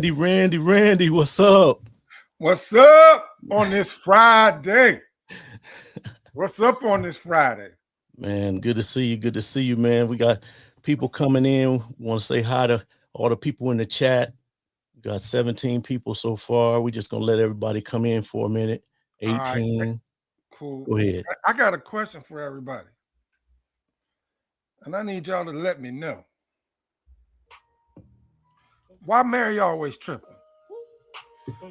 Randy, what's up? What's up on this Friday? What's up on this Friday? Man, good to see you. Good to see you, man. We got people coming in. Want to say hi to all the people in the chat. We got 17 people so far. We're just going to let everybody come in for a minute. 18. Right. Cool. Go ahead. I got a question for everybody. And I need y'all to let me know. Why Mary always tripping?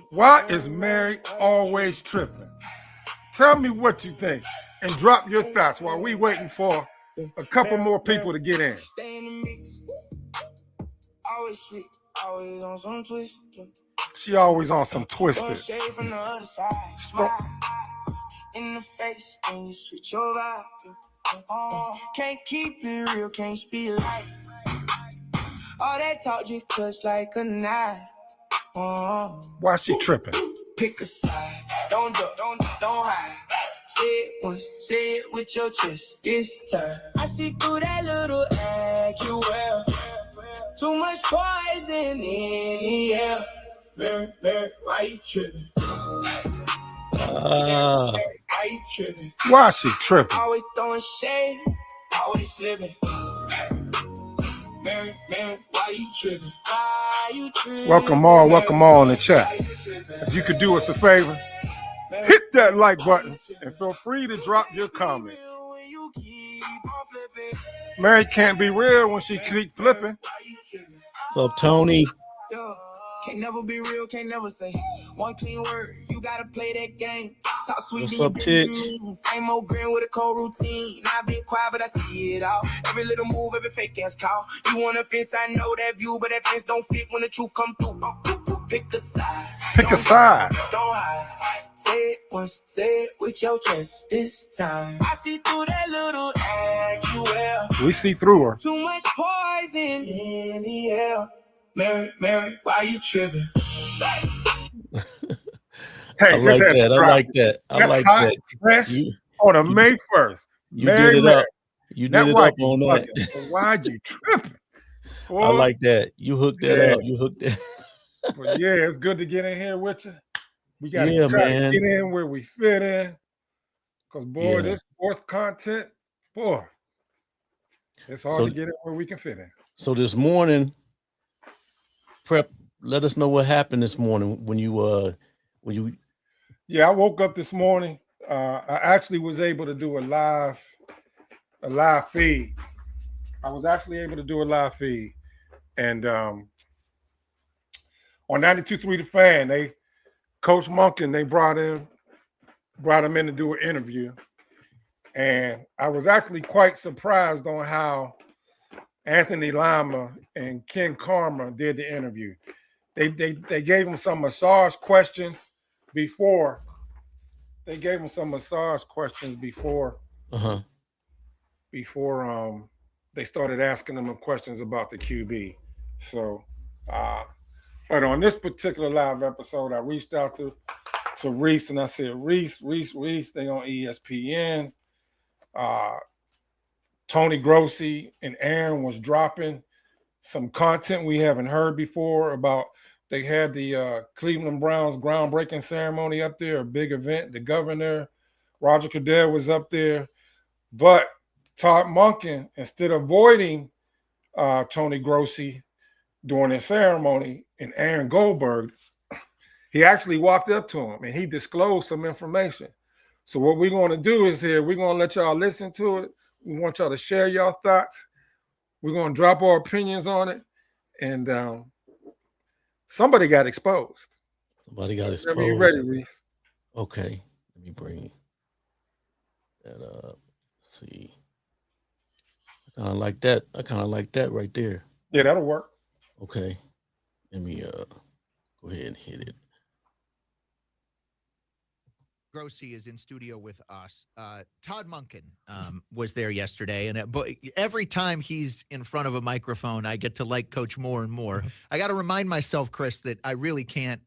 Why is Mary always tripping? Tell me what you think and drop your thoughts while we waiting for a couple more people to get in. She always on some twisted. In the face, then you switch your vibe. Can't keep it real, can't speak life. All that talk just cuts like a knife. Why she tripping? Pick a side, don't hide. Say it once, say it with your chest this time. I see through that little act you wear. Too much poison in the air. Mary, why you tripping? Why you tripping? Why she tripping? Always throwing shade, always slipping. Mary, why you tripping? Why you tripping? Welcome all in the chat. If you could do us a favor, hit that like button and feel free to drop your comments. Mary can't be real when she keep flipping. What's up, Tony? Can't never be real, can't never say one clean word. You gotta play that game. Talk sweet. What's up, Titch? Same old grin with a cold routine. I've been quiet, but I see it all. Every little move, every fake ass call. You want a fence, I know that view, but that fence don't fit when the truth come through. Pick a side. Pick a side. Don't hide. Say it once, say it with your chest this time. I see through that little act you wear. We see through her. Too much poison in the air. Mary, why you tripping? Hey, I like that. I like that. I That's like hot, that. fresh on a May 1st. You did it up. You did it up on that. So why you tripping? Boy. I like that. You hooked that up. You hooked that. But yeah, it's good to get in here with you. We got to man. get in where we fit in. Because, boy, this sports content, boy, it's hard to get in where we can fit in. So this morning, Prep, let us know what happened this morning when you Yeah, I woke up this morning. I actually was able to do a live feed. I was actually able to do a live feed. And on 92.3 The Fan, Coach Monken, they brought him in to do an interview. And I was actually quite surprised on how Anthony Lima and Ken Karma did the interview. They gave him some massage questions before. They started asking them questions about the QB. So, but on this particular live episode, I reached out to Reese and I said, Reese, they on ESPN. Tony Grossi and Aaron was dropping some content we haven't heard before about. They had the Cleveland Browns groundbreaking ceremony up there, a big event. The governor, Roger Goodell, was up there. But Todd Monken, instead of avoiding Tony Grossi during the ceremony and Aaron Goldberg, he actually walked up to him and he disclosed some information. So what we're going to do is we're going to let y'all listen to it. We want y'all to share your thoughts. We're going to drop our opinions on it. And somebody got exposed. Whenever you're ready, Reese. Okay. Let me bring that up. Let's see. I kind of like that. Right there. Yeah, that'll work. Okay. Let me go ahead and hit it. Grossi is in studio with us. Todd Monken was there yesterday, and but every time he's in front of a microphone, I get to like Coach more and more. I got to remind myself, Chris, that I really can't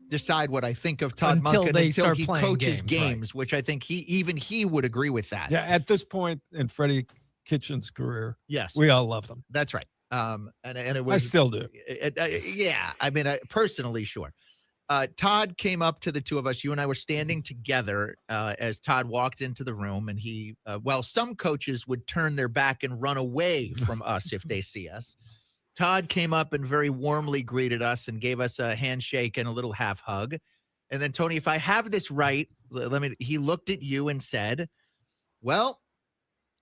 decide what I think of Todd Monken until he coaches games, which I think he would agree with that. Yeah, at this point in Freddie Kitchen's career, yes, we all loved him. That's right. And it was. I still do. Yeah, I mean, personally, sure. Todd came up to the two of us. You and I were standing together as Todd walked into the room, and he, some coaches would turn their back and run away from us if they see us. Todd came up and very warmly greeted us and gave us a handshake and a little half hug. And then, Tony, if I have this right, he looked at you and said, well,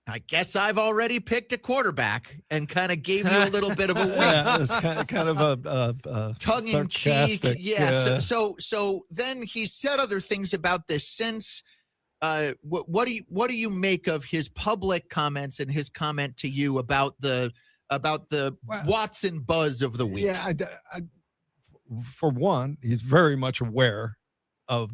I guess I've already picked a quarterback, and kind of gave you a little bit of a wink. Yeah, it's kind of a tongue in cheek. Yeah. So then he said other things about this since. What do you make of his public comments and his comment to you about the Watson buzz of the week? Yeah, for one, he's very much aware of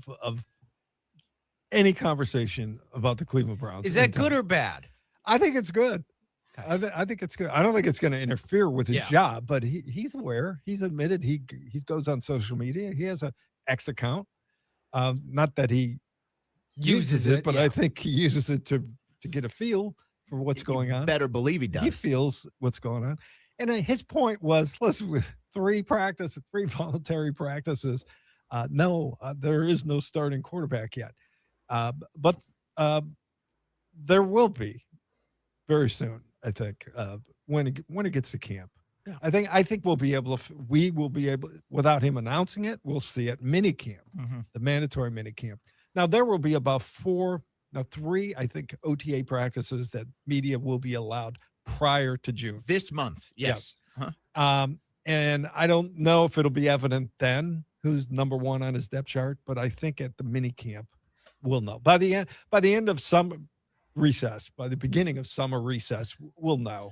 any conversation about the Cleveland Browns. Is that good or bad? I think it's good. Okay. I think it's good. I don't think it's going to interfere with his job, but he's aware. He's admitted he goes on social media. He has a X account. Not that he uses it, but I think he uses it to get a feel for what's going on. Better believe he does. He feels what's going on. And his point was, listen, with 3 voluntary practices, no, there is no starting quarterback yet. But there will be very soon, I think, when it gets to camp. Yeah. I think we will be able, without him announcing it, we'll see it mini camp, the mandatory mini camp. Now there will be about 3, I think, OTA practices that media will be allowed prior to June. This month, yes. And I don't know if it'll be evident then who's number 1 on his depth chart, but I think at the mini camp we'll know. By the end of summer recess, by the beginning of summer recess, we'll know.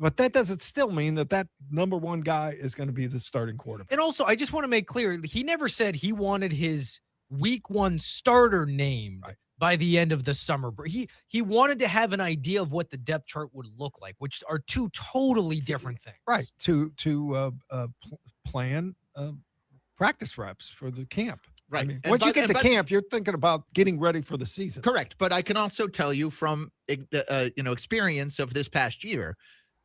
But that doesn't still mean that number 1 guy is going to be the starting quarterback. And also, I just want to make clear, he never said he wanted his week 1 starter named by the end of the summer. He wanted to have an idea of what the depth chart would look like, which are 2 totally different things. Right. To plan practice reps for the camp. Right. I mean, once you get to camp, you're thinking about getting ready for the season. Correct. But I can also tell you from experience of this past year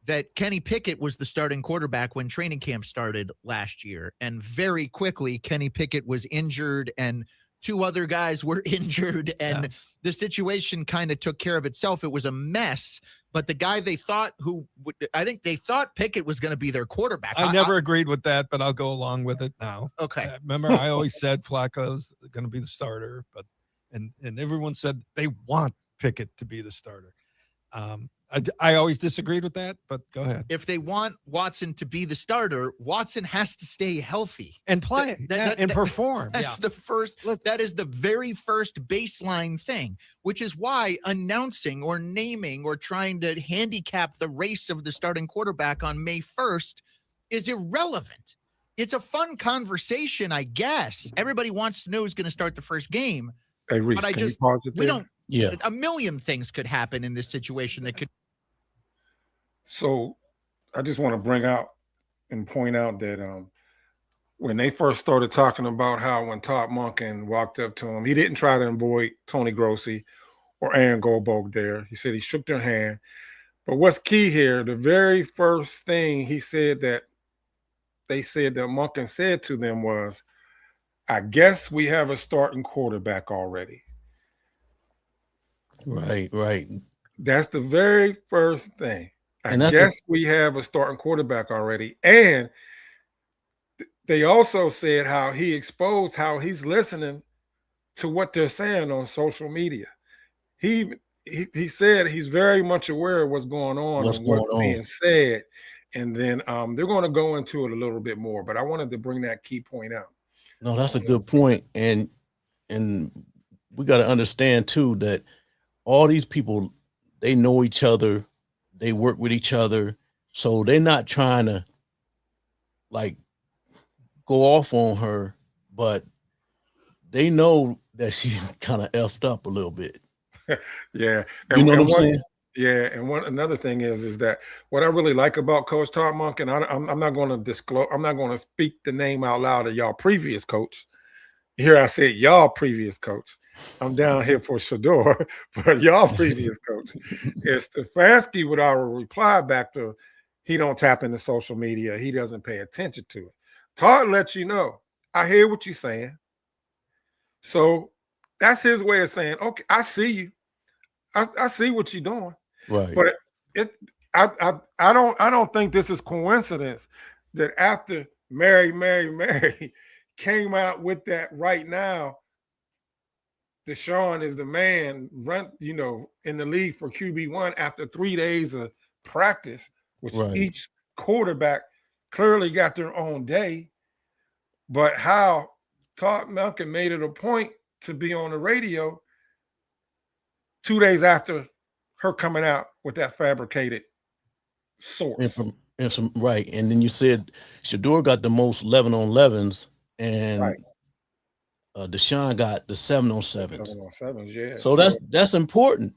that Kenny Pickett was the starting quarterback when training camp started last year. And very quickly, Kenny Pickett was injured and 2 other guys were injured, and the situation kind of took care of itself. It was a mess, but the guy I think they thought Pickett was going to be their quarterback. I never agreed with that, but I'll go along with it now. Okay. Remember, I always said Flacco's going to be the starter, and everyone said they want Pickett to be the starter. I always disagreed with that, but go ahead. If they want Watson to be the starter, Watson has to stay healthy and play and perform. That's the first. That is the very first baseline thing, which is why announcing or naming or trying to handicap the race of the starting quarterback on May 1st is irrelevant. It's a fun conversation, I guess. Everybody wants to know who's going to start the first game. Hey, Reese, but can you pause it there? We don't. Yeah. A million things could happen in this situation that could. So I just want to bring out and point out that when they first started talking about how when Todd Monken walked up to him, he didn't try to avoid Tony Grossi or Aaron Goldberg there. He said he shook their hand. But what's key here, the very first thing he said that they said that Monken said to them was, I guess we have a starting quarterback already. Right. That's the very first thing. I guess we have a starting quarterback already. And they also said how he exposed how he's listening to what they're saying on social media. He said he's very much aware of what's going on and what's being said. And then they're going to go into it a little bit more. But I wanted to bring that key point out. No, that's a good point. And we got to understand, too, that all these people, they know each other. They work with each other. So they're not trying to, like, go off on her, but they know that she kind of effed up a little bit. Yeah. You know what I'm saying? Yeah, and another thing is that what I really like about Coach Todd Monken, I'm not going to disclose, I'm not going to speak the name out loud of y'all previous coach. Here I said y'all previous coach. I'm down here for Shedeur, but y'all previous coach. It's Stefanski with our reply back to he don't tap into social media. He doesn't pay attention to it. Todd lets you know, I hear what you're saying. So that's his way of saying, okay, I see you. I see what you're doing. Right. But I don't think this is coincidence that after Mary came out with that right now, Deshaun is the man run, in the league for QB1 after 3 days of practice, which each quarterback clearly got their own day. But how Todd Malkin made it a point to be on the radio 2 days after her coming out with that fabricated source. And then you said Shedeur got the most 11-on-11s, and Deshaun got the 7-on-7s. 7-on-7s, yeah. So that's important.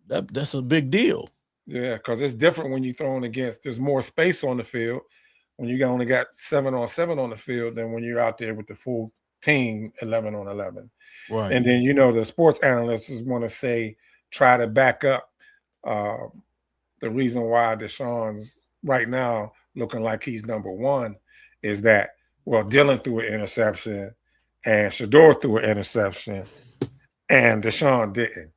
That's a big deal. Yeah, because it's different when you're throwing against. There's more space on the field when you only got 7-on-7 on the field than when you're out there with the full team 11-on-11. Right. And then the sports analysts want to say, try to back up the reason why Deshaun's right now looking like he's number one is that, Dylan threw an interception and Shedeur threw an interception and Deshaun didn't.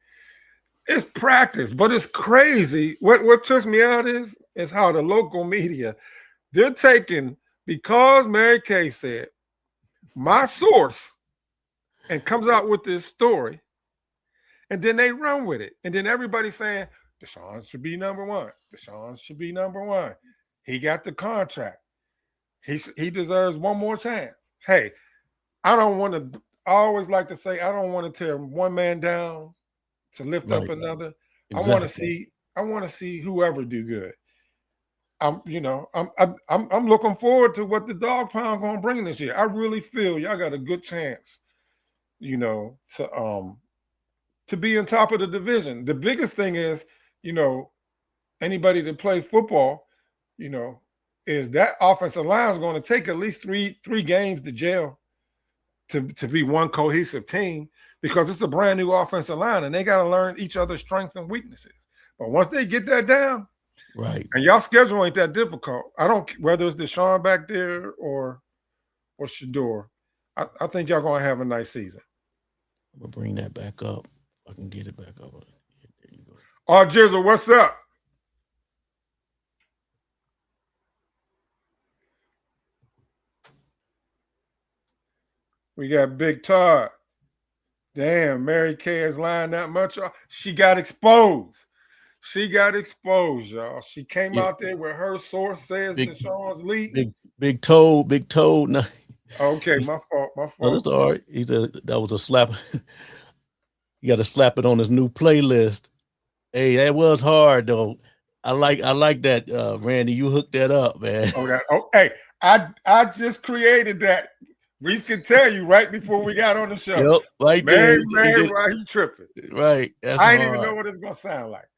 It's practice, but it's crazy. What trips me out is how the local media, they're taking, because Mary Kay said, my source, and comes out with this story, and then they run with it. And then everybody's saying, Deshaun should be number one. Deshaun should be number one. He got the contract. He deserves one more chance. Hey, I always like to say, I don't want to tear one man down to lift up another. Exactly. I want to see whoever do good. I'm looking forward to what the dog pound gonna bring this year. I really feel y'all got a good chance, to be on top of the division. The biggest thing is, anybody that play football, is that offensive line is going to take at least three games to gel to be one cohesive team, because it's a brand new offensive line and they got to learn each other's strengths and weaknesses. But once they get that down, right, and y'all schedule ain't that difficult. I don't, whether it's Deshaun back there or Shedeur, I think y'all gonna have a nice season. I'm gonna bring that back up. I can get it back up. There you go. Jizzle, what's up? We got Big Todd. Damn, Mary Kay is lying that much. She got exposed. Y'all. She came out there with her source says Deshaun's lead. Big toe. No. Okay, my fault. No, that's all right. He said that was a slap. You got to slap it on his new playlist. Hey, that was hard though. I like that, Randy. You hooked that up, man. Hey, I just created that. Reese can tell you right before we got on the show. Yep, right there. Man, why he tripping? Right. I ain't even know what it's gonna sound like.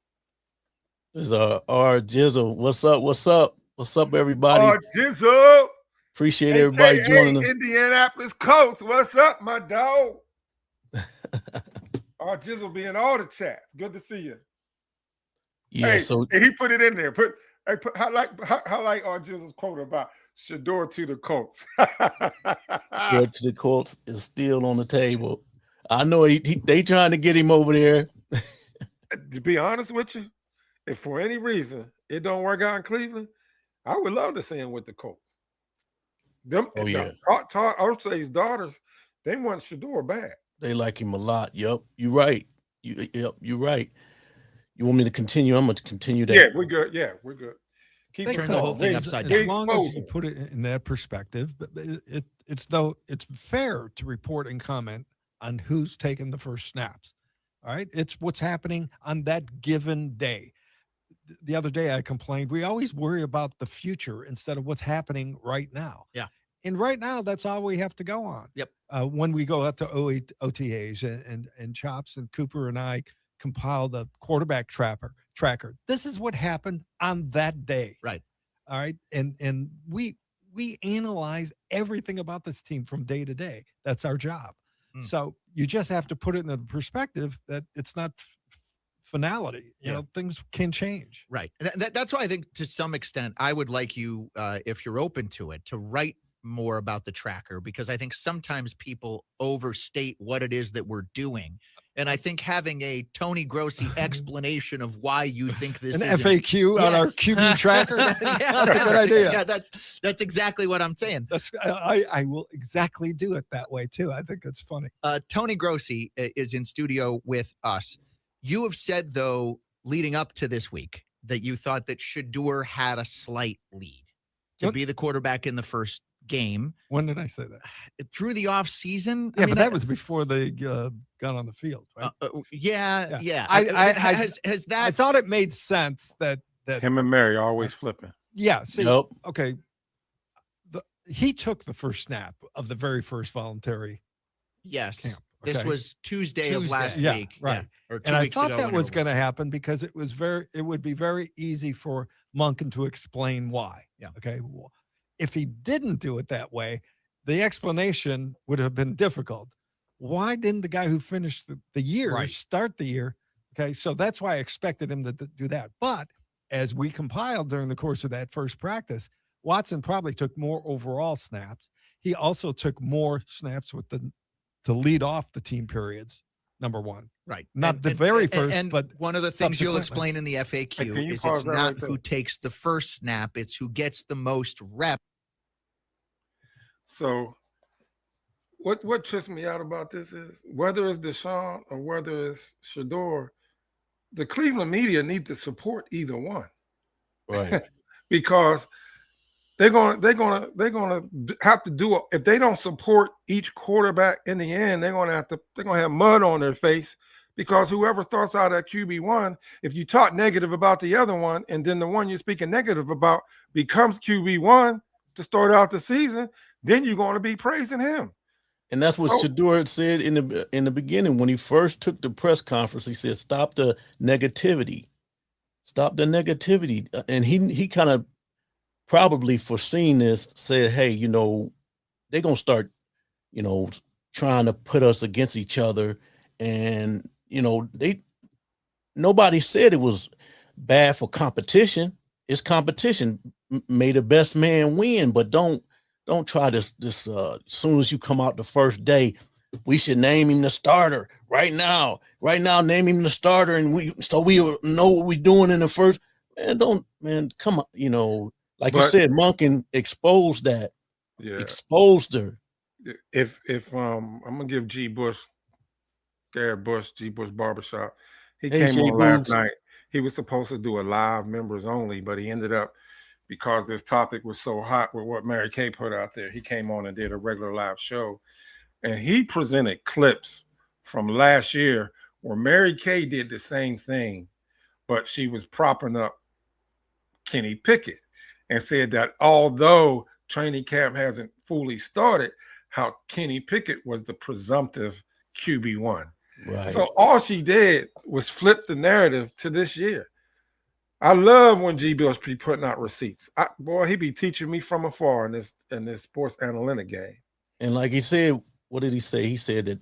This R Jizzle. What's up, everybody? R Jizzle. Appreciate everybody joining us. Indianapolis Colts. What's up, my dog? R Jizzle be in all the chats. Good to see you. Yeah, so he put it in there. I like R Jizzle's quote about Shedeur to the Colts. Shedeur to the Colts is still on the table. I know they trying to get him over there. To be honest with you, if for any reason it don't work out in Cleveland, I would love to see him with the Colts. Todd Ursay's daughters, they want Shedeur back. They like him a lot. Yep, you're right. You're right. You want me to continue? I'm going to continue that. Yeah, we're good. Keep turning the whole thing upside down. As long as you put it in that perspective, it's fair to report and comment on who's taking the first snaps. All right, it's what's happening on that given day. The other day I complained, we always worry about the future instead of what's happening right now. Yeah. And right now, that's all we have to go on. Yep. When we go out to OTAs and Chops and Cooper and I compile the quarterback tracker. This is what happened on that day. Right. All right. And we analyze everything about this team from day to day. That's our job. So you just have to put it in a perspective that it's not finality. You know, things can change. Right. That's why I think to some extent I would like you, if you're open to it, to write more about the tracker, because I think sometimes people overstate what it is that we're doing. And I think having a Tony Grossi explanation of why you think this An is FAQ on our QB tracker. That's a good idea. Yeah, that's exactly what I'm saying. That's I will exactly do it that way too. I think it's funny. Tony Grossi is in studio with us. You have said, though, leading up to this week, that you thought that Shedeur had a slight lead to be the quarterback in the first game. When did I say that? Through the off season. Yeah, but that was before they got on the field, right? Yeah. Has that? I thought it made sense that him and Mary always flipping. Yeah. See, Nope. Okay. He took the first snap of the very first voluntary camp. This Okay. was Tuesday of last Yeah, week. right. Yeah, or 2 And I weeks thought ago, that was whenever going to happen because it would be very easy for Monken to explain why. Yeah. Okay. Well, if he didn't do it that way, the explanation would have been difficult. Why didn't the guy who finished the year start the year? Okay. So that's why I expected him to do that. But as we compiled during the course of that first practice, Watson probably took more overall snaps. He also took more snaps to lead off the team periods, number one. Right. Not the very first, but one of the things you'll subsequently. explain in the FAQ Hey, is pause it's that not right there? who takes the first snap, it's who gets the most reps. So what trips me out about this is whether it's Deshaun or whether it's Shedeur, the Cleveland media need to support either one. Right. Because they're gonna have to do it. If they don't support each quarterback in the end, they're gonna have mud on their face, because whoever starts out at QB1, if you talk negative about the other one and then the one you're speaking negative about becomes QB1 to start out the season, then you're going to be praising him. And that's what Shedeur had said in the beginning when he first took the press conference. He said, "Stop the negativity, stop the negativity." And he kind of probably foreseen this. Said, "Hey, they're gonna start, trying to put us against each other." And nobody said it was bad for competition. It's competition. May the best man win, but don't try this as soon as you come out the first day, we should name him the starter right now, name him the starter. And we know what we're doing in the first, come on. Like you said, Monken exposed that. Yeah. Exposed her. If I'm going to give G. Bush Barbershop. He came on last night. He was supposed to do a live members only, but he ended up, because this topic was so hot with what Mary Kay put out there, he came on and did a regular live show. And he presented clips from last year where Mary Kay did the same thing, but she was propping up Kenny Pickett and said that although training camp hasn't fully started, how Kenny Pickett was the presumptive QB1. Right. So all she did was flip the narrative to this year. I love when G. Bush be putting out receipts. He be teaching me from afar in this sports analytic game. And like he said, what did he say? He said that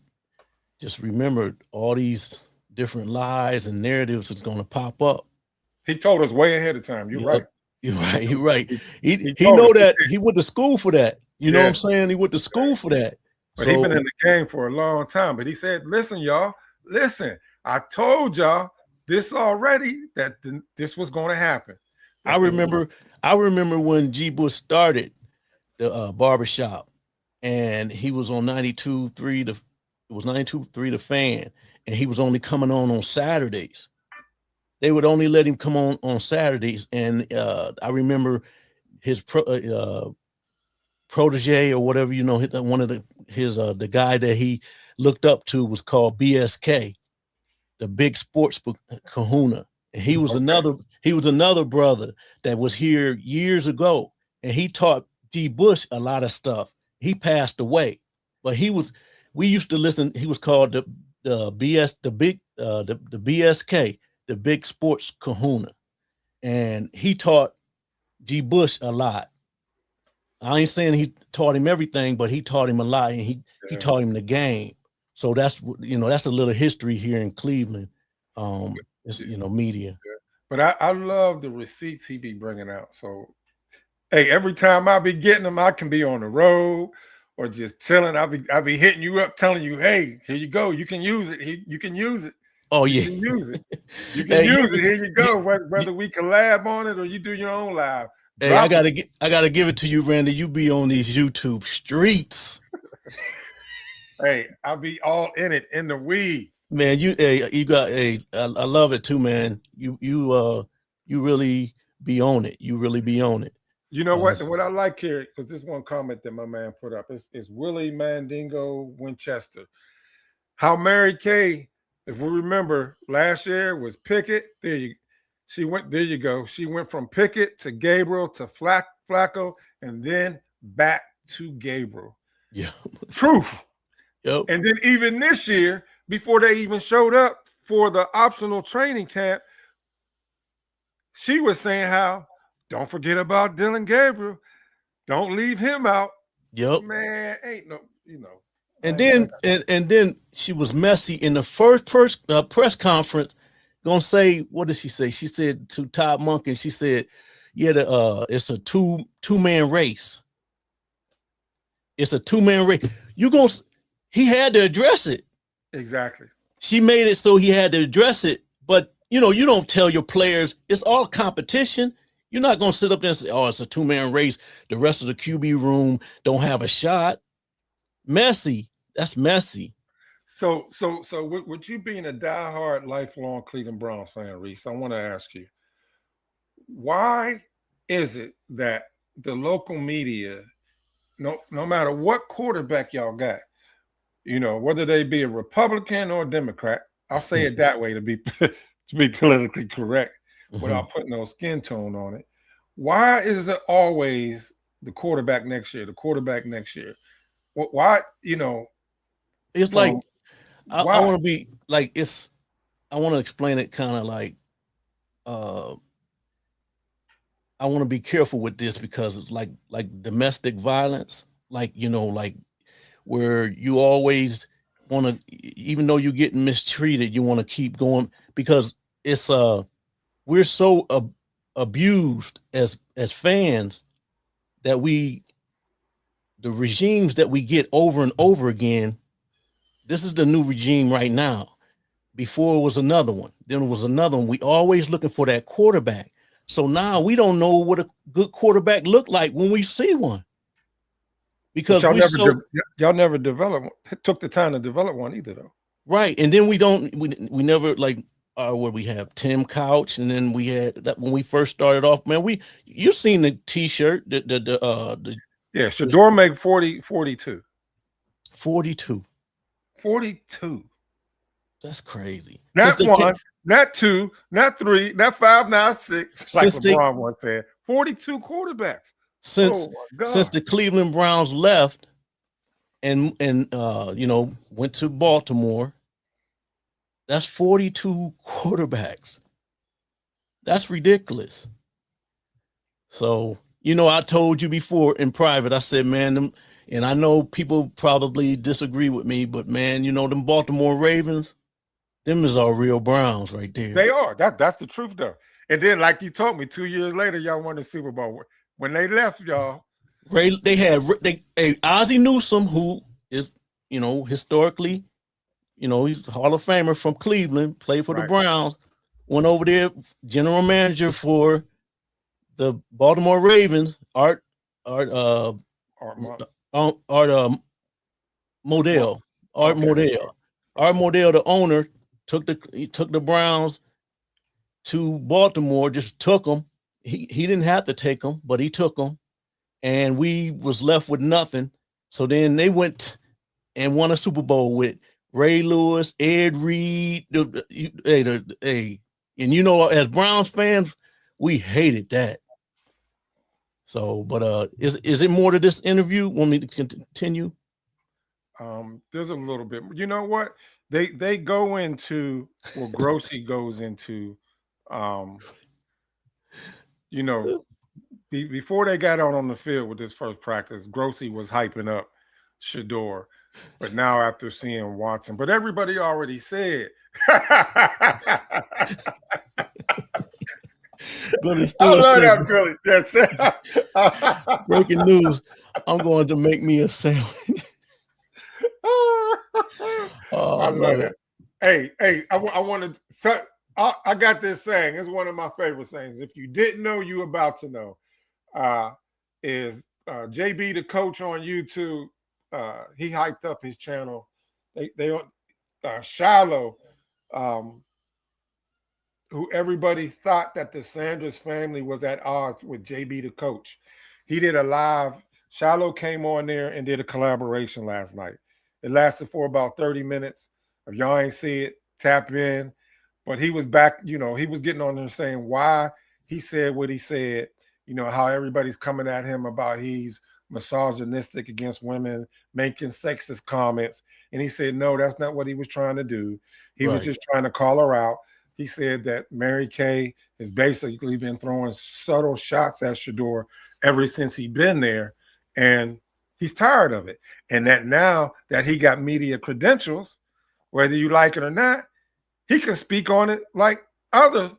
just remember all these different lies and narratives is going to pop up. He told us way ahead of time. You're right. You're right. You're right. He know that. He went to school for that. You know what I'm saying? He went to school for that. But he's been in the game for a long time. But he said, listen, y'all, I told y'all this already, that this was going to happen. I remember when G. Bush started the barbershop, and he was on 92.3. It was 92.3 The Fan, and he was only coming on Saturdays. They would only let him come on Saturdays, and I remember his protege or whatever, one of the guy that he looked up to was called BSK, the Big Sports Kahuna. And he was another brother that was here years ago, and he taught D. Bush a lot of stuff. He passed away, but we used to listen. He was called the BSK, the Big Sports Kahuna, and he taught G. Bush a lot. I ain't saying he taught him everything, but he taught him a lot, and he taught him the game. So that's a little history here in Cleveland. It's media. But I love the receipts he be bringing out. So, hey, every time I be getting them, I can be on the road or just chilling. I be hitting you up, telling you, hey, here you go. You can use it. You can use it. Oh You yeah, can use it. You can Hey, use it. Here you go. Whether we collab on it or you do your own live. hey, I gotta give it to you, Randy. You be on these YouTube streets, Hey, I'll be all in it in the weeds. man. I love it too, man. You really be on it. You really be on it. You know what? And what I like here, because this one comment that my man put up is Willie Mandingo Winchester. How Mary Kay, if we remember, last year was Pickett. There you go. She went from Pickett to Gabriel to Flacco, and then back to Gabriel. Yeah. Proof. Yep. And then even this year, before they even showed up for the optional training camp, she was saying how, don't forget about Dylan Gabriel. Don't leave him out. Yep. Man, ain't no, And then she was messy in the first press conference. Gonna say, what did she say? She said to Todd Monken, she said, "Yeah, it's a two-man race. It's a two-man race. He had to address it. Exactly. She made it so he had to address it. But you don't tell your players it's all competition. You're not gonna sit up there and say, "Oh, it's a two-man race. The rest of the QB room don't have a shot." Messy. That's messy. So with you being a diehard, lifelong Cleveland Browns fan, Reese, I want to ask you, why is it that the local media, no matter what quarterback y'all got, whether they be a Republican or a Democrat, I'll say it that way to be politically correct, without putting no skin tone on it. Why is it always the quarterback next year? The quarterback next year. Why? It's like I want to be like I want to explain it kind of like I want to be careful with this because it's like domestic violence, like where you always want to, even though you're getting mistreated, you want to keep going because it's we're so abused as fans that the regimes that we get over and over again. This is the new regime right now. Before it was another one, then it was another one. We always looking for that quarterback. So now we don't know what a good quarterback look like when we see one. Because y'all never developed, took the time to develop one either, though. Right, and then we never like where we have Tim Couch, and then we had that when we first started off. Man, you seen the T-shirt, yeah, Shedeur make 42. 42. 42. That's crazy. Not one, not two, not three, not five, not six. Like LeBron once said, 42 quarterbacks. Since the Cleveland Browns left and went to Baltimore, that's 42 quarterbacks. That's ridiculous. So, I told you before in private, I said, man, and I know people probably disagree with me, but man, them Baltimore Ravens, them is our real Browns right there. They are. That's the truth, though. And then, like you told me, 2 years later, y'all won the Super Bowl. When they left, y'all, they had Ozzie Newsome, who is, historically, he's a Hall of Famer from Cleveland, played for the Browns, went over there, general manager for the Baltimore Ravens, Art Modell, the owner, took the Browns to Baltimore, just took them. He didn't have to take them, but he took them, and we was left with nothing. So then they went and won a Super Bowl with Ray Lewis, Ed Reed. And as Browns fans, we hated that. So, but is it more to this interview? Want me to continue? There's a little bit. You know what? They go into, well, Grossi goes into, before they got out on the field with this first practice, Grossi was hyping up Shedeur. But now after seeing Watson, but everybody already said. Billy I Stewart love said, that, Billy. Yes. breaking news, I'm going to make me a sandwich. Oh, I I love love it. that. Hey, I want to. I got this saying. It's one of my favorite sayings. If you didn't know, you about to know. Is JB the coach on YouTube? He hyped up his channel. They Shiloh, who everybody thought that the Sanders family was at odds with JB the coach. He did a live. Shiloh came on there and did a collaboration last night. It lasted for about 30 minutes. If y'all ain't see it, tap in. But he was back, he was getting on there saying why he said what he said, how everybody's coming at him about he's misogynistic against women, making sexist comments. And he said, no, that's not what he was trying to do. He was just trying to call her out. He said that Mary Kay has basically been throwing subtle shots at Shedeur ever since he's been there. And he's tired of it. And that now that he got media credentials, whether you like it or not, he can speak on it like other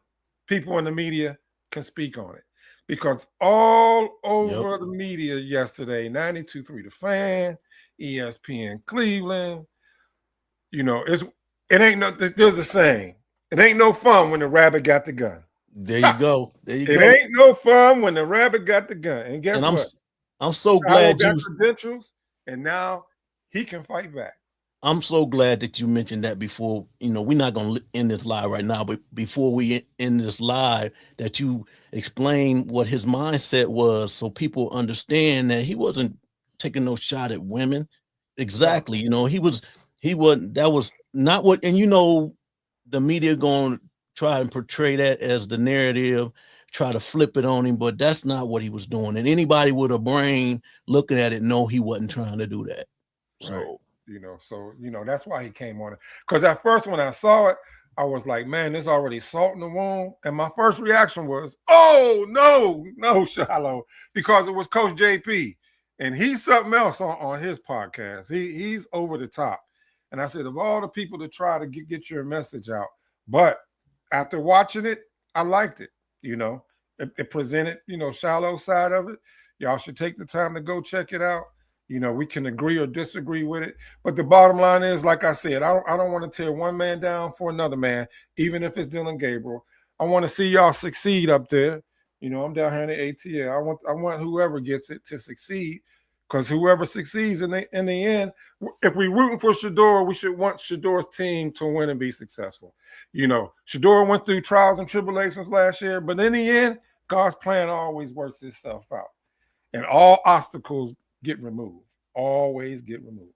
people in the media can speak on it. Because all over the media yesterday, 92.3 The Fan, ESPN Cleveland, it ain't no, there's a saying. It ain't no fun when the rabbit got the gun. There you go. It ain't no fun when the rabbit got the gun. And guess what? I'm so glad you got credentials, and now he can fight back. I'm so glad that you mentioned that before. We're not going to end this live right now, but before we end this live, that you explain what his mindset was so people understand that he wasn't taking no shot at women. Exactly. He wasn't, that was not what, and the media going to try and portray that as the narrative, try to flip it on him, but that's not what he was doing. And anybody with a brain looking at it, know he wasn't trying to do that. So. Right. That's why he came on it. Because at first when I saw it, I was like, man, there's already salt in the wound. And my first reaction was, oh, no, Shiloh, because it was Coach JP. And he's something else on his podcast. He's over the top. And I said, of all the people to try to get your message out. But after watching it, I liked it. It presented, Shiloh's side of it. Y'all should take the time to go check it out. We can agree or disagree with it. But the bottom line is, like I said, I don't want to tear one man down for another man, even if it's Dylan Gabriel. I want to see y'all succeed up there. I'm down here in the ATL. I want whoever gets it to succeed, because whoever succeeds in the end, if we're rooting for Shedeur, we should want Shedeur's team to win and be successful. Shedeur went through trials and tribulations last year, but in the end, God's plan always works itself out. And all obstacles get removed. Always get removed.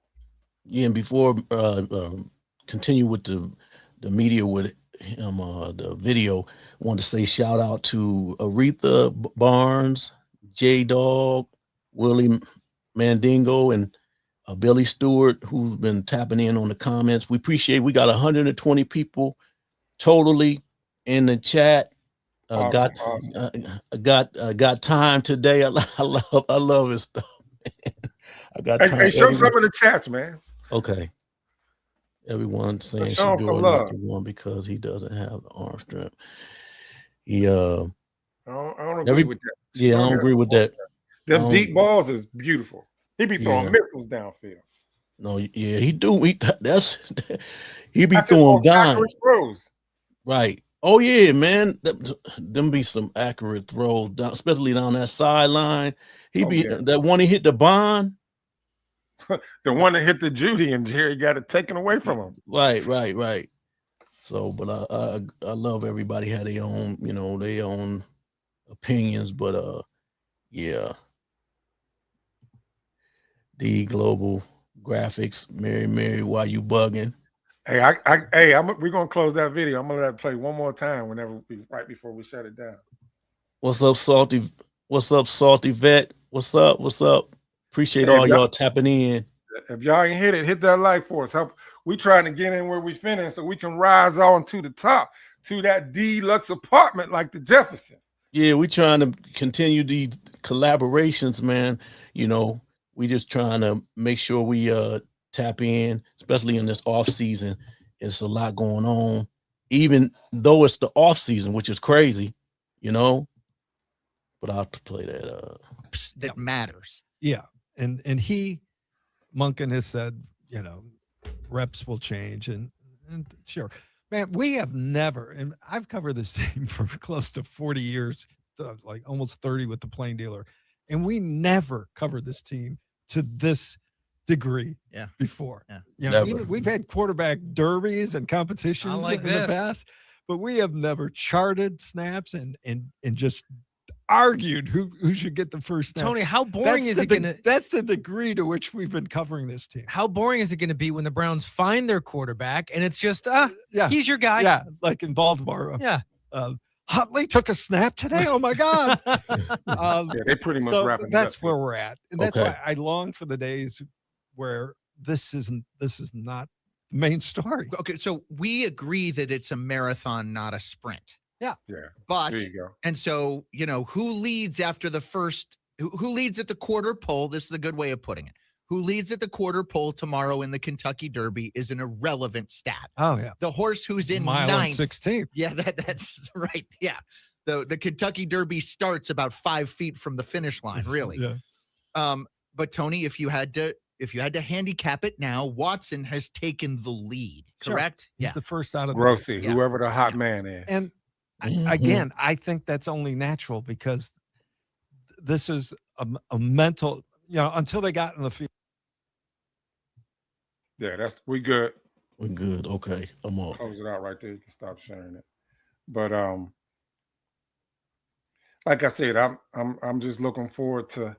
Yeah, and before continue with the media with him, the video, I want to say shout out to Aretha Barnes, J Dog, Willie Mandingo, and Billy Stewart, who's been tapping in on the comments. We appreciate. We got 120 people totally in the chat. Got time today. I love his stuff. I got time. Hey, show some in the chats, man. Okay. Everyone saying Shedeur not the one because he doesn't have the arm strength. I don't agree with that. Yeah, I don't agree with that. Them deep balls is beautiful. He be throwing missiles downfield. No, yeah, he do. He be throwing down. Right. Oh yeah, man. Them be some accurate throws down, especially down that sideline. That one he hit the Bond. The one that hit the Judy and Jerry got it taken away from him. Right. So, but I love everybody had their own, their own opinions, but yeah. The Global Graphics, Mary, why you bugging? Hey, we're gonna close that video. I'm gonna let it play one more time right before we shut it down. What's up, Salty? What's up, Salty Vet? What's up? Appreciate all y'all tapping in. If y'all ain't hit that like for us. We trying to get in where we finish so we can rise on to the top, to that deluxe apartment like the Jeffersons. Yeah, we trying to continue these collaborations, man. We just trying to make sure we tap in, especially in this off season. It's a lot going on, even though it's the off season, which is crazy, you know. But I'll have to play that. That matters. Yeah, and Monken has said, you know, reps will change, and sure, man, we have never, and I've covered this team for close to 40 years, like almost 30 with the Plain Dealer, and we never covered this team to this degree before. Yeah. You know, even we've had quarterback derbies and competitions like in the this. past, but we have never charted snaps and just argued who should get the first snap. Tony, how boring is it gonna? That's the degree to which we've been covering this team. How boring is it going to be when the Browns find their quarterback and it's just yeah, he's your guy? Yeah, like in Baltimore. Yeah. Huntley took a snap today. Oh my God. Yeah, they pretty much so wrapping it that's up. where we're at, and that's Okay. why I long for the days where this is not the main story. Okay, so we agree that it's a marathon, not a sprint. Yeah, But there you go. and so, you know, who leads after the first, who leads at the quarter pole? This is a good way of putting it. Who leads at the quarter pole tomorrow in the Kentucky Derby is an irrelevant stat. Oh yeah, The horse who's in mile ninth. 16th. Yeah, that's right. Yeah. The Kentucky Derby starts about 5 feet from the finish line, really. Yeah. But Tony, if you had to handicap it now, Watson has taken the lead, Sure. correct? He's the first out of the Grossi, Yeah. whoever the hot man is. and Mhm. again, I think that's only natural because this is a mental, you know, until they got in the field. Yeah, we good. We're good. Okay, I'm on. Close it out right there. You can stop sharing it. But like I said, I'm just looking forward to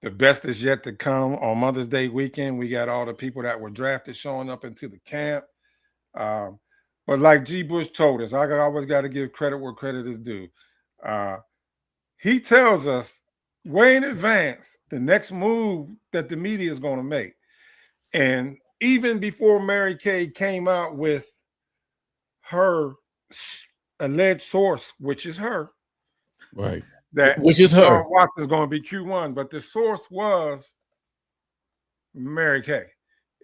the best is yet to come on Mother's Day weekend. We got all the people that were drafted showing up into the camp. But like G. Bush told us, I always got to give credit where credit is due. He tells us way in advance the next move that the media is going to make. And even before Mary Kay came out with her alleged source, which is her, Right. that Which is her. Deshaun Watson is going to be Q1, but the source was Mary Kay.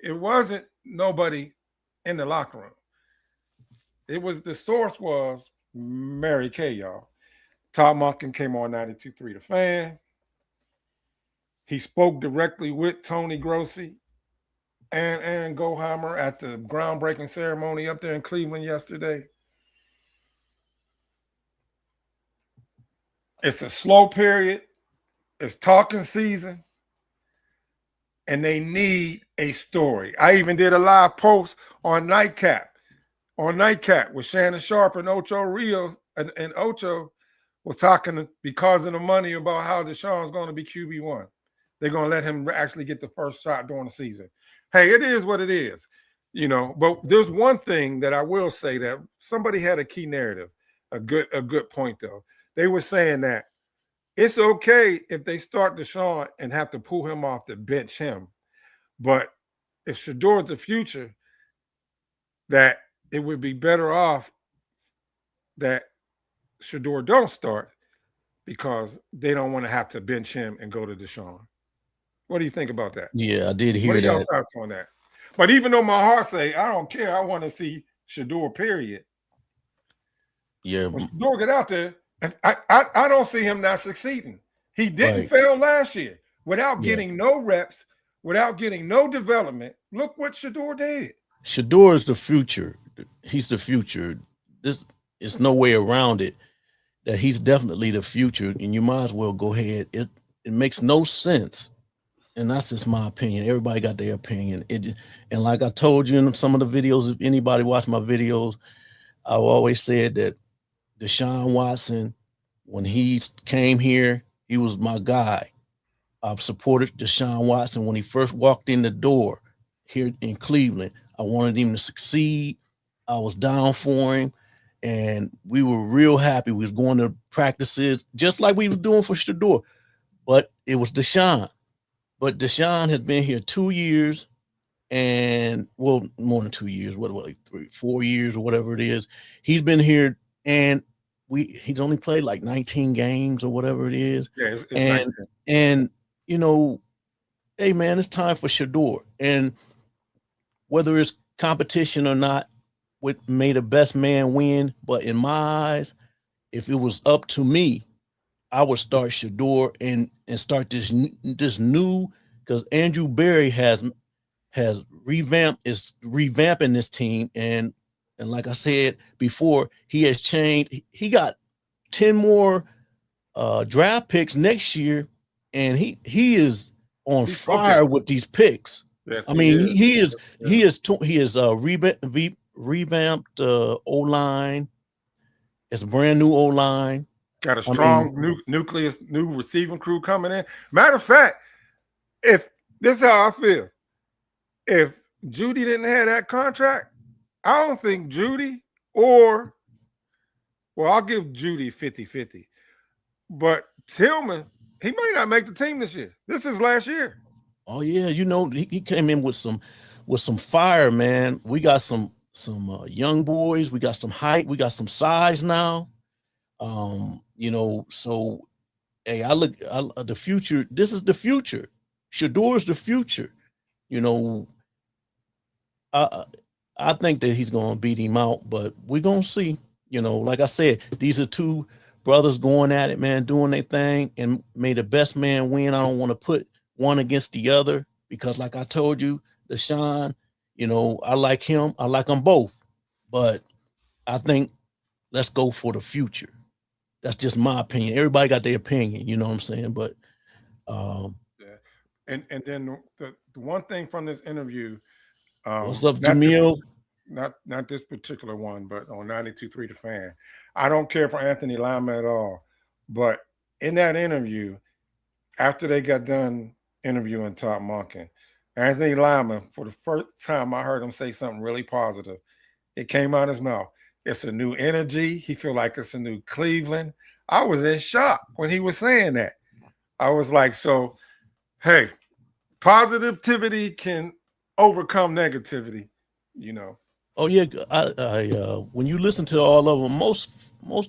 It wasn't nobody in the locker room. It was the source was Mary Kay, y'all. Todd Monken came on 92.3 The Fan. He spoke directly with Tony Grossi and Aaron Goheimer at the groundbreaking ceremony up there in Cleveland yesterday. It's a slow period. It's talking season. And they need a story. I even did a live post on Nightcap with Shannon Sharp and Ocho Rios. And Ocho was talking because of the money about how Deshaun's going to be QB1. They're going to let him actually get the first shot during the season. Hey, it is what it is, you know. But there's one thing that I will say that somebody had a key narrative, a good point though. They were saying that it's okay if they start Deshaun and have to pull him off to bench him, but if Shedeur's the future, that it would be better off that Shedeur don't start because they don't want to have to bench him and go to Deshaun. What do you think about that? Yeah, I did What hear are y'all that. thoughts on that? But even though my heart say I don't care, I want to see Shedeur. Period. Yeah, When Shedeur get out there, and I don't see him not succeeding. He didn't Right. fail last year without Yeah. getting no reps, without getting no development. Look what Shedeur did. Shedeur is the future. He's the future. This is no way around it. That he's definitely the future, and you might as well go ahead. It makes no sense, and that's just my opinion. Everybody got their opinion. And like I told you in some of the videos, if anybody watched my videos, I always said that Deshaun Watson, when he came here, he was my guy. I've supported Deshaun Watson when he first walked in the door here in Cleveland. I wanted him to succeed. I was down for him, and we were real happy. We was going to practices just like we were doing for Shedeur, but it was Deshaun. But Deshaun has been here 2 years, and well, more than 2 years. What, like 3, 4 years or whatever it is. He's been here, and he's only played like 19 games or whatever it is. Yeah, it's nice. And you know, hey man, it's time for Shedeur. And whether it's competition or not, may the best man win. But in my eyes, if it was up to me, I would start Shedeur and start this new, because Andrew Berry has revamping this team, and like I said before, he has changed. He got 10 more draft picks next year, and he is on fire with these picks. Yes, I mean, he is revamped O-line. It's a brand new O-line. Got a strong nucleus, new receiving crew coming in. Matter of fact, if this is how I feel, if Judy didn't have that contract, I don't think Judy I'll give Judy 50-50. But Tillman, he may not make the team this year. This is last year. Oh yeah, he came in with some fire, man. We got some young boys. We got some height. We got some size now. So hey, the future. This is the future. Shedeur is the future. I think that he's gonna beat him out, but we're gonna see. Like I said, these are two brothers going at it, man, doing their thing, and may the best man win. I don't want to put one against the other because, like I told you, Deshaun, I like him. I like them both, but I think let's go for the future. That's just my opinion. Everybody got their opinion, you know what I'm saying? But yeah. And then the one thing from this interview, what's up, Jamil? Not this particular one, but on 92.3 The Fan. I don't care for Anthony Lima at all, but in that interview, after they got done interviewing Todd Monken, Anthony Lima, for the first time I heard him say something really positive. It came out of his mouth. It's a new energy. He feel like it's a new Cleveland. I was in shock when he was saying that. I was like, so, hey, positivity can overcome negativity, Oh yeah, I when you listen to all of them, most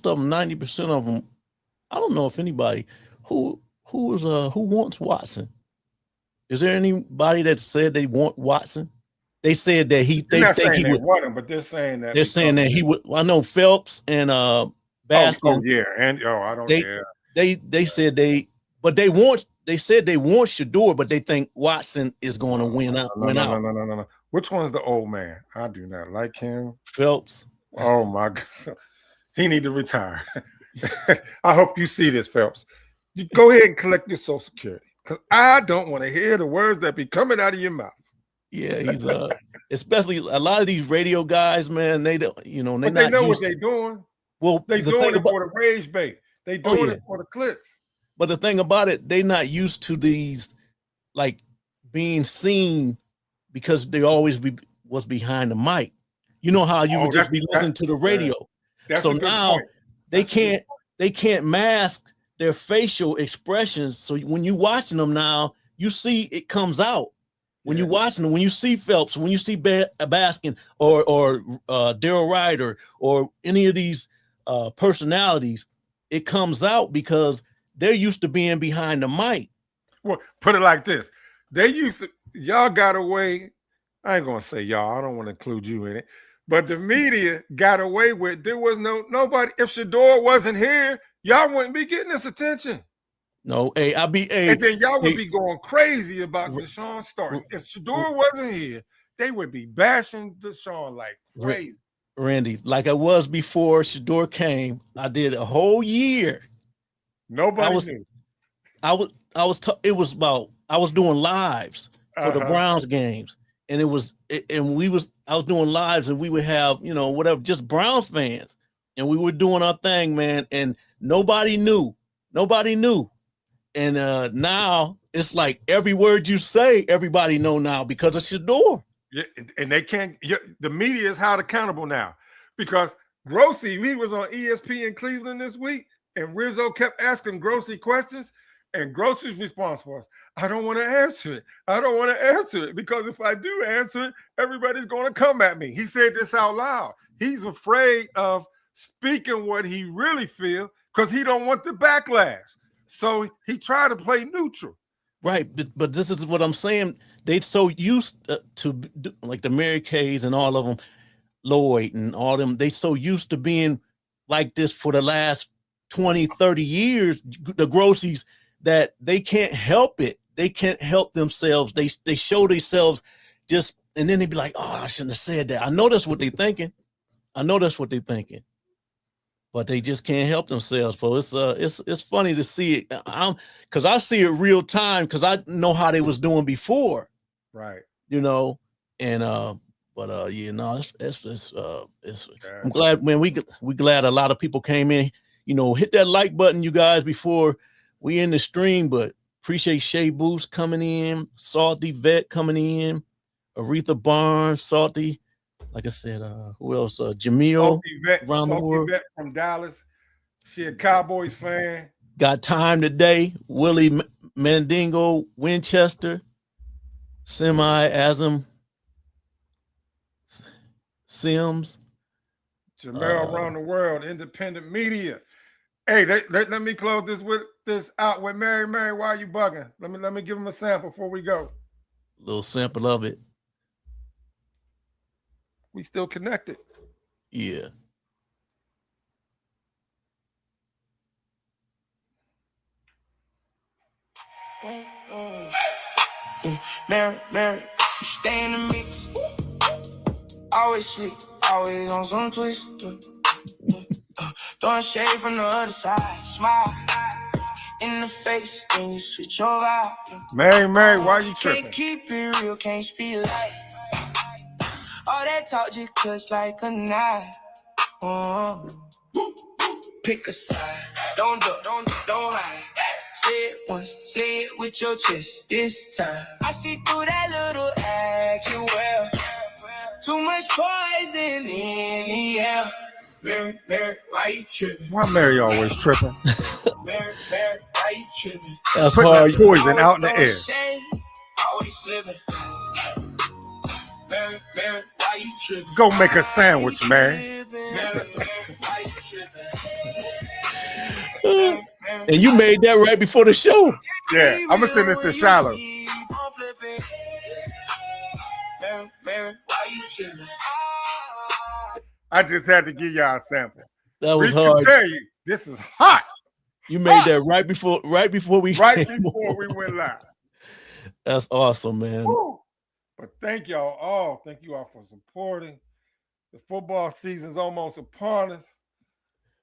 of them, 90% of them, I don't know if anybody who wants Watson. Is there anybody that said they want Watson? They said that they think he would want him, but they're saying that he would. I know Phelps and Baskin. I don't care. They said they said they want Shedeur, but they think Watson is going to win out. No. Which one's the old man? I do not like him. Phelps. Oh my God, he need to retire. I hope you see this, Phelps. You go ahead and collect your Social Security, because I don't want to hear the words that be coming out of your mouth. Yeah, he's especially a lot of these radio guys, man. They don't, they know what they're doing. Well, they doing it for the rage bait. They doing it for the clicks. But the thing about it, they're not used to these, like, being seen, because they always was behind the mic. You know how you would just be listening to the radio. So now they can't mask their facial expressions. So when you're watching them now, you see it comes out. When you're watching them, when you see Phelps, when you see Baskin or Daryl Ryder or any of these personalities, it comes out because they're used to being behind the mic. Well, put it like this. Y'all got away. I ain't going to say y'all. I don't want to include you in it. But the media got away with, there was nobody. If Shedeur wasn't here, y'all wouldn't be getting this attention. No, and then y'all would be going crazy about Deshaun starting. If Shedeur wasn't here, they would be bashing Deshaun like crazy. Randy, like I was before Shedeur came, I did a whole year. Nobody knew. I was doing lives for the Browns games, and I was doing lives, and we would have, whatever, just Browns fans, and we were doing our thing, man, and nobody knew. And now it's like every word you say, everybody know now because of Shedeur. Yeah, and they can't. The media is held accountable now, because Grossi, he was on ESPN Cleveland this week, and Rizzo kept asking Grossi questions, and Grossi's response was, "I don't want to answer it. I don't want to answer it, because if I do answer it, everybody's going to come at me." He said this out loud. He's afraid of speaking what he really feels because he don't want the backlash. So he tried to play neutral. Right, but this is what I'm saying. they so used to like the Mary Kays and all of them, Lloyd and all them, they so used to being like this for the last 20, 30 years, the Grossies, that they can't help it. They can't help themselves. They show themselves just, and then they be like, oh, I shouldn't have said that. I know that's what they're thinking. But they just can't help themselves. So it's funny to see it. Because I see it real time because I know how they was doing before. Right. You know, and yeah, no, it's I'm glad, man. We glad a lot of people came in. You know, hit that like button, you guys, before we end the stream. But appreciate Shea Boost coming in, Salty Vet coming in, Aretha Barnes, Salty. Like I said, who else? Jamil around the world. Vet from Dallas. She a Cowboys fan. Got time today. Willie Mandingo, Winchester, Asm Sims. Jamel around the world, independent media. Hey, let me close this out with Mary. Mary, why are you bugging? Let me give him a sample before we go. A little sample of it. We still connected. Yeah. Mary, you stay in the mix. Always sleep, always on some twist. Throwing shade from the other side. Smile in the face, then you switch your vibe. Mary, why you tripping? Can't keep it real, can't speak light. All that talk just cuts like a knife. Pick a side. Don't hide. Say it once, say it with your chest this time. I see through that little act you well. Too much poison in the air. Mary, why you tripping? Why Mary always tripping? Mary, why you tripping? That's putting hard. that poison out in the air. Shade, always slipping. Mary, why you tripping? Go make a sandwich, Mary. Mary, why you tripping? And you made that right before the show. Yeah, I'm gonna send this to Shiloh. Mary, why you tripping? I just had to give y'all a sample. That was Reese can hard. tell you, this is hot. You made that right before we Right before we went live. That's awesome, man. Woo. But thank y'all all. Thank you all for supporting. The football season's almost upon us.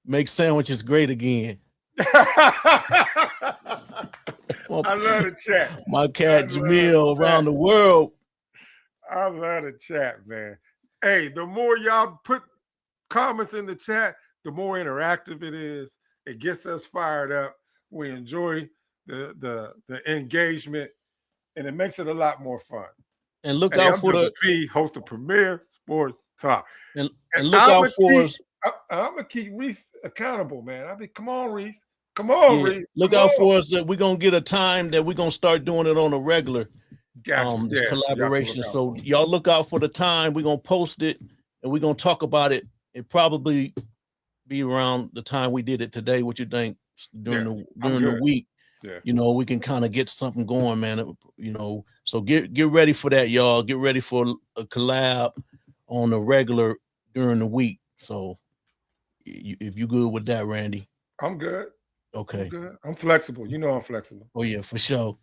Make sandwiches great again. I love the chat. My cat Jamil around the world. I love the chat, man. Hey, the more y'all put comments in the chat, the more interactive it is. It gets us fired up. We enjoy the engagement, and it makes it a lot more fun. And look out for the P, host of Premier Sports Talk. And look out for us. I'm gonna keep Reese accountable, man. Come on, Reese. Come on, Reese. Look out for us that we're gonna get a time that we're gonna start doing it on a regular. This collaboration. So y'all look out for the time. We're gonna post it and we're gonna talk about it. It probably be around the time we did it today. What you think during the week? Yeah. You know, we can kind of get something going, man. You know, so get ready for that, y'all. Get ready for a collab on a regular during the week. So if you good with that, Randy. I'm good. Okay. I'm good. I'm flexible. You know I'm flexible. Oh yeah, for sure.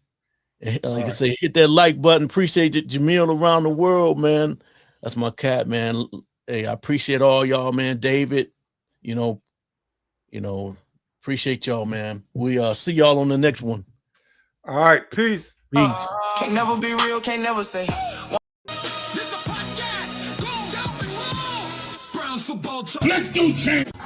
Like I say, hit that like button. Appreciate it, Jamil around the world, man. That's my cat, man. Hey, I appreciate all y'all, man. David, you know, appreciate y'all, man. We see y'all on the next one. All right, peace. Peace. Can't never be real, can't never say. Let's do champ.